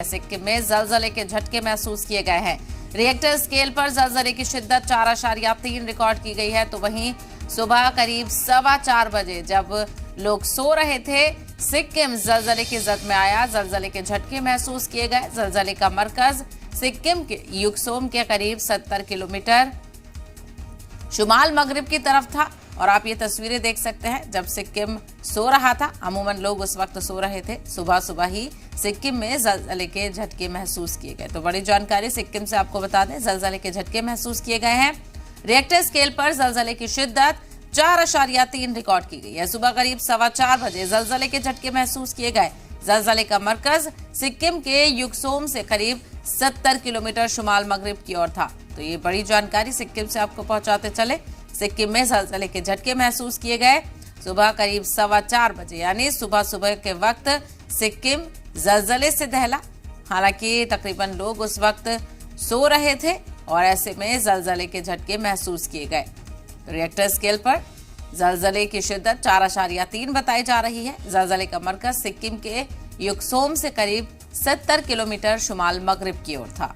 सिक्किम में जलजले के झटके महसूस किए गए हैं। रिएक्टर स्केल पर जलजले की शिद्दत 4.3 रिकॉर्ड की गई है। तो वहीं सुबह करीब 4:15 बजे जब लोग सो रहे थे, सिक्किम जलजले की जद में आया। जलजले के झटके महसूस किए गए। जलजले का मरकज सिक्किम के युकसोम के करीब 70 किलोमीटर शुमाल मगरिब की तरफ था। और आप ये तस्वीरें देख सकते हैं जब सिक्किम सो रहा था। अमूमन लोग उस वक्त सो रहे थे। सुबह सुबह ही सिक्किम में जलजले के झटके महसूस किए गए। तो बड़ी जानकारी सिक्किम से आपको बता दें, जलजले के झटके महसूस किए गए हैं। रिएक्टर स्केल पर जलजले की शिद्दत 4.3 रिकॉर्ड की गई है। सुबह करीब 4:15 बजे जलजले के झटके महसूस किए गए। जलजले का मरकज सिक्किम के युकसोम से करीब 70 किलोमीटर शुमाल मगरिब की ओर था। तो ये बड़ी जानकारी सिक्किम से आपको पहुंचाते चले। सिक्किम में जलजले के झटके महसूस किए गए। सुबह करीब 4:15 बजे यानी सुबह सुबह के वक्त सिक्किम जलजले से दहला। हालांकि तकरीबन लोग उस वक्त सो रहे थे और ऐसे में जलजले के झटके महसूस किए गए। तो रिएक्टर स्केल पर जलजले की शिद्दत 4.3 बताई जा रही है। जलजले का मरकज सिक्किम के युकसोम से करीब 70 किलोमीटर शुमाल मगरिब की ओर था।